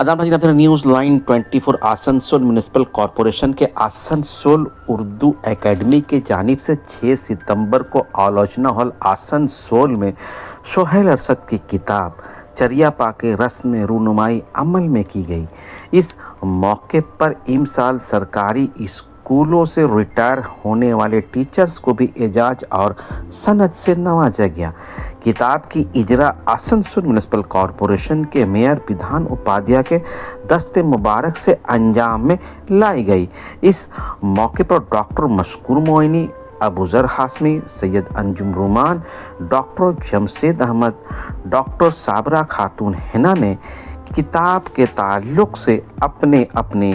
आदाब news line 24 Asansol municipal corporation के Asansol Urdu academy की जानिब से 6 सितंबर को आलोचना हॉल आसनसोल में सोहेल अरशद की किताब चरिया पाके रस्म रूनुमाई अमल में की गई। इस मौके पर इमसाल सरकारी स्कूलों से रिटायर होने वाले टीचर्स को भी एजाज और सनद से नवाजा गया। किताब की इजरा आसनसोल म्यूनिसिपल कॉरपोरेशन के मेयर विधान उपाध्याय के दस्ते मुबारक से अंजाम में लाई गई। इस मौके पर doctor Mashkoor Moini, Abuzar Hashmi, Syed Anjum Ruman, doctor Jamshed Ahmed, doctor Sabra Khatoon Hina ने किताब के ताल्लुक़ से अपने अपने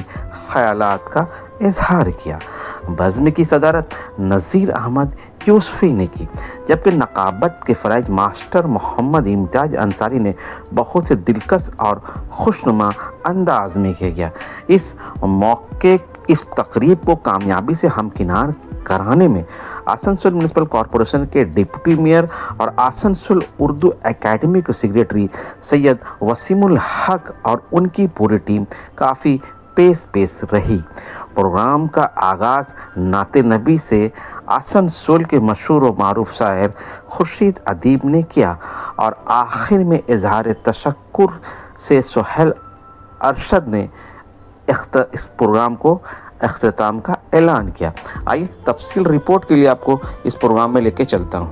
ख़यालात का इजहार किया। बज़्म की सदारत नज़ीर अहमद यूसुफ़ी ने की, जबकि नक़ाबत के फ़राइज मास्टर मोहम्मद इम्तियाज़ अंसारी ने बहुत ही दिलकश और खुशनुमा अंदाज में किया गया। इस मौके इस तकरीब को कामयाबी से हमकिनार कराने में आसनसोल म्यूनिसिपल कॉरपोरेशन के डिप्टी मेयर और आसनसोल उर्दू एकेडमी के सेक्रेटरी सैयद वसीमुल हक और उनकी पूरी टीम काफ़ी पेश रही। प्रोग्राम का आगाज़ नाते नबी से आसनसोल के मशहूर व मारूफ शायर खुर्शीद अदीब ने किया और आखिर में इजहार तशक्कुर से सोहेल अरशद ने इस प्रोग्राम को इख्तिताम का ऐलान किया। आइए तफसील रिपोर्ट के लिए आपको इस प्रोग्राम में लेके चलता हूँ।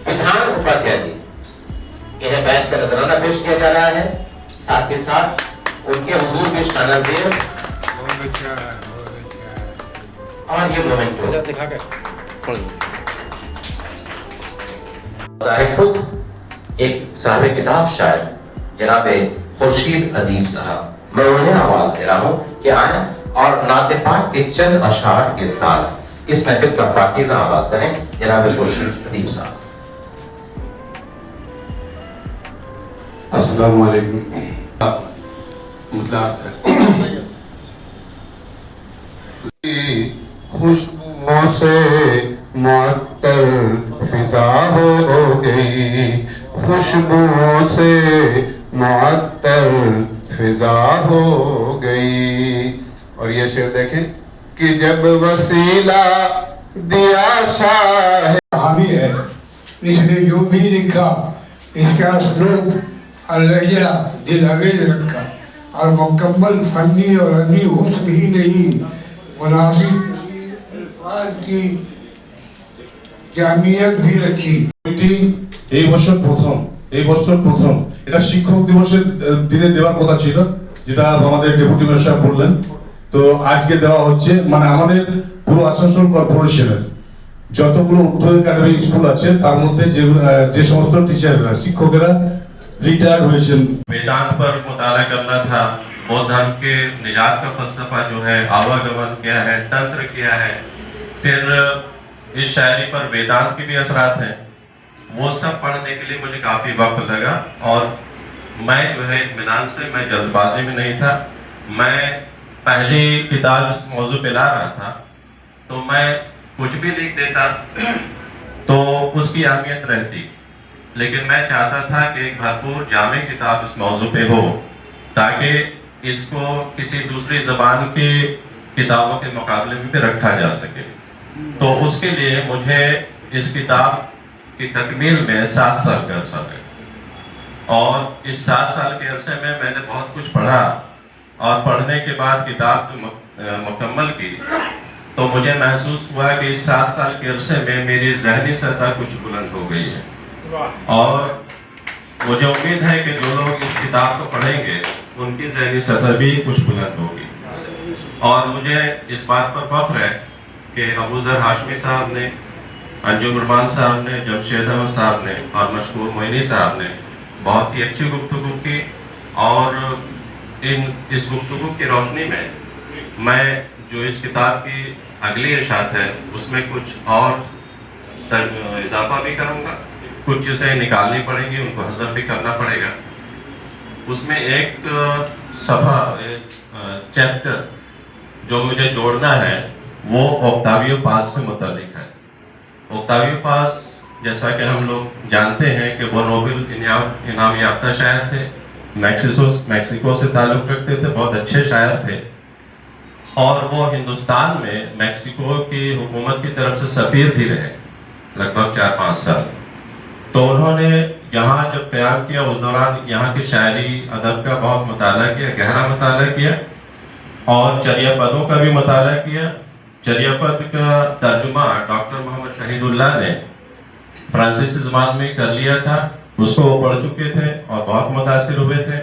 विधान उपाध्याय जी इन्हें बैठ कर नजराना पेश किया जा रहा है, साथ ही साथ उनके हुजूर में शानाज़ेर और ये मोमेंटो खुद एक साहिब किताब शायर जनाबे खुर्शीद अदीब साहब, मैं उन्हें आवाज दे रहा हूँ कि आए और नाते पाक के चंद अशआर के साथ इस महफिल का पाकीज़ा आगाज करें। जनाबे खुर्शीद अदीब साहब। अस्सलामु अलैकुम। खुशबुओं से मुअत्तर फिजा हो गई, खुशबुओं से मुअत्तर फिजा हो गई। और ये शेर देखें कि जब वसीला दिया शाह हामी है, इसने जो भी लिखा इसका स्लोक अलहजा दिल अवेज रखा और मुकम्मल फनी और अदबी हुस्न ही नहीं मुनासिब अल्फाज की जामियत भी रखी। এই বছর প্রথম এটা শিক্ষক দিবসের দিনে দেওয়ার কথা ছিল, যেটা আমাদের ডেপুটি মেয়র সাহেব বললেন, তো আজকে দেওয়া হচ্ছে। মানে আমাদের পুরো আসানসোল কর্পোরেশনের যতগুলো উর্দু একাডেমি স্কুল আছে তার মধ্যে যে সমস্ত টিচাররা শিক্ষকেরা रिटायर्ड हुए। वेदांत पर मुताला करना था, बौद्ध धर्म के निजात का फलसफा जो है, आवागमन क्या है, तंत्र क्या है, फिर इस शायरी पर वेदांत के भी असरात हैं, वो सब पढ़ने के लिए मुझे काफ़ी वक्त लगा। और मैं जो है इत्मीनान से, मैं जल्दबाजी में नहीं था। मैं पहली किताब इस मौजू पे ला रहा था तो मैं कुछ भी लिख देता तो उसकी अहमियत रहती, लेकिन मैं चाहता था कि एक भरपूर जामे किताब इस मौजू पे हो, ताकि इसको किसी दूसरी ज़बान की किताबों के मुकाबले में भी रखा जा सके। तो उसके लिए मुझे इस किताब की तकमील में 7 साल का अरसा लगा, और इस 7 साल के अरसे में मैंने बहुत कुछ पढ़ा, और पढ़ने के बाद किताब मुकम्मल की तो मुझे महसूस हुआ कि इस 7 साल के अरसे में मेरी ज़हनी सतह कुछ बुलंद हो गई है। और मुझे उम्मीद है कि जो लोग इस किताब को पढ़ेंगे उनकी ज़हनी सतह भी कुछ बुलंद होगी। और मुझे इस बात पर फख्र है कि अबूजर हाशमी साहब ने, अंजुम रुमान साहब ने, जमशेद अहमद साहब ने और मशकूर मोइनी साहब ने बहुत ही अच्छी गुफ्तगू की। और इस गुफ्तगू की रोशनी में मैं जो इस किताब की अगली इरशाद है उसमें कुछ और इजाफा भी करूँगा, कुछ चीज़ें निकालनी पड़ेंगी, उनको हज़फ भी करना पड़ेगा। उसमें एक सफ़ा, एक चैप्टर जो मुझे जोड़ना है वो ओक्टावियो पास से मुतालिक है। ओक्टावियो पास जैसा कि हम लोग जानते हैं कि वो नोबेल इनाम याफ्ता शायर थे, मैक्सिको से ताल्लुक़ रखते थे, बहुत अच्छे शायर थे, और वो हिंदुस्तान में मैक्सिको की हुकूमत की तरफ से सफ़ीर भी रहे लगभग 4-5 साल। तो उन्होंने यहाँ जब क़याम किया उस दौरान यहाँ की शायरी अदब का बहुत मुताला किया, गहरा मुताला किया, और चरिया पदों का भी मुताला किया। चरिया पद का तर्जुमा डॉक्टर मोहम्मद शहीदुल्लाह ने फ्रांसीसी ज़बान में कर लिया था, उसको वो पढ़ चुके थे और बहुत मुतासिर हुए थे।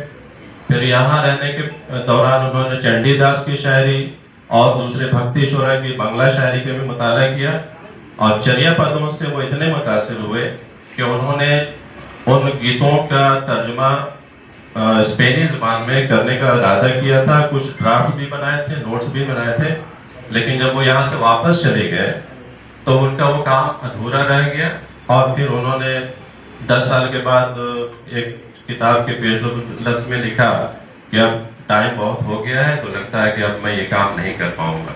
फिर यहाँ रहने के दौरान उन्होंने चंडीदास की शायरी और दूसरे भक्ति शुरा की बांग्ला शायरी का भी मुताला किया, और चरिया पदों से वो इतने मुतासिर हुए कि उन्होंने उन गीतों का तर्जुमा स्पेनी ज़बान में करने का इरादा किया था। कुछ ड्राफ्ट भी बनाए थे, नोट्स भी बनाए थे, लेकिन जब वो यहाँ से वापस चले गए तो उनका वो काम अधूरा रह गया, और फिर उन्होंने 10 साल के बाद एक किताब के पेज लफ्ज़ में लिखा कि अब टाइम बहुत हो गया है, तो लगता है कि अब मैं ये काम नहीं कर पाऊंगा।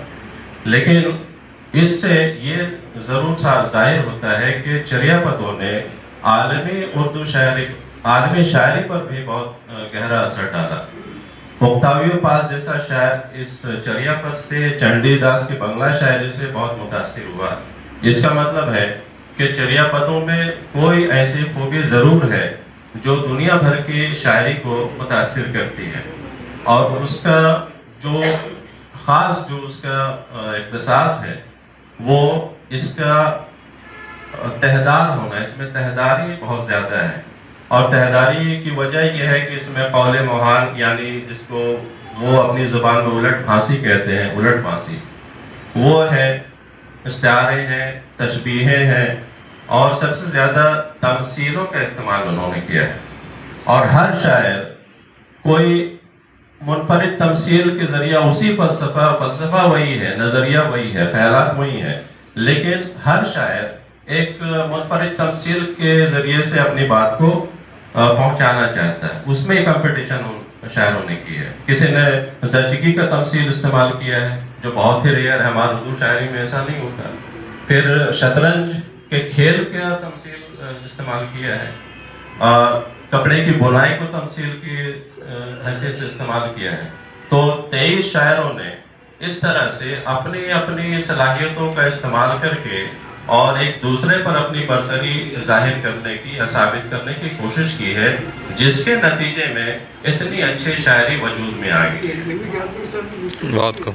लेकिन इससे ये ज़रूर ज़ाहिर होता है कि चरिया पदों ने आलमी शायरी पर भी बहुत गहरा असर डाला। ओक्टावियो पास जैसा शायर इस चरिया पद से, चंडीदास की बांग्ला शायरी से बहुत मुतासिर हुआ। इसका मतलब है कि चरिया पदों में कोई ऐसी खूबी ज़रूर है जो दुनिया भर की शायरी को मुतासिर करती है, और उसका जो ख़ास जो उसका इख्तिसास है वो इसका तहदार होना। इसमें तहदारी बहुत ज़्यादा है, और तहदारी की वजह यह है कि इसमें कौले मोहान, यानी जिसको वो अपनी ज़ुबान में उलट फांसी कहते हैं, उलट फांसी वो है, इस्तारे हैं, तशबीहें हैं, और सबसे ज़्यादा तमसीलों का इस्तेमाल उन्होंने किया है। और हर शायर कोई मुनफरिद तमसील के ज़रिया उसी फ़लसफ़ा वही है, नज़रिया वही है, ख़यालात वही है, लेकिन हर शायर एक मुनफरिद तमसील के ज़रिए से अपनी बात को पहुँचाना चाहता है। उसमें एक कंपटीशन शायरों ने की है। किसी ने ज़चगी का तमसील इस्तेमाल किया है जो बहुत ही रेयर है, हमारी उर्दू शायरी में ऐसा नहीं होता। फिर शतरंज के खेल का तमसील इस्तेमाल किया है, कपड़े की बुनाई को तमसील की हैसियत से इस्तेमाल किया है। तो 23 शायरों ने इस तरह से अपनी अपनी सलाहियतों का इस्तेमाल करके और एक दूसरे पर अपनी बर्तरी जाहिर करने की या साबित करने की कोशिश की है, जिसके नतीजे में इतनी अच्छी शायरी वजूद में आ गई। बहुत कम।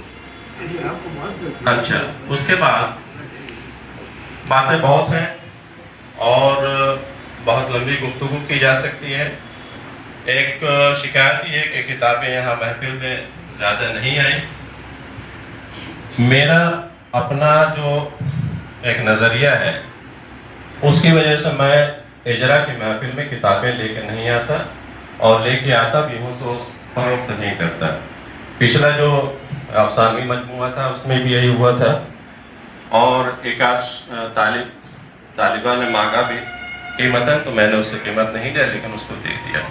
अच्छा, उसके बाद बातें बहुत हैं और बहुत लंबी गुफ्तगू की जा सकती है। एक शिकायत ये है कि किताबें यहाँ महफिल में ज़्यादा नहीं आई। मेरा अपना जो एक नज़रिया है उसकी वजह से मैं इजरा की महफिल में किताबें लेकर नहीं आता, और लेके आता भी हूँ तो फरोख्त नहीं करता। पिछला जो अफसानवी मजमूआ था उसमें भी यही हुआ था, और एक आध तालिबा ने मांगा भी कीमतन, तो मैंने उससे कीमत नहीं लिया लेकिन उसको दे दिया।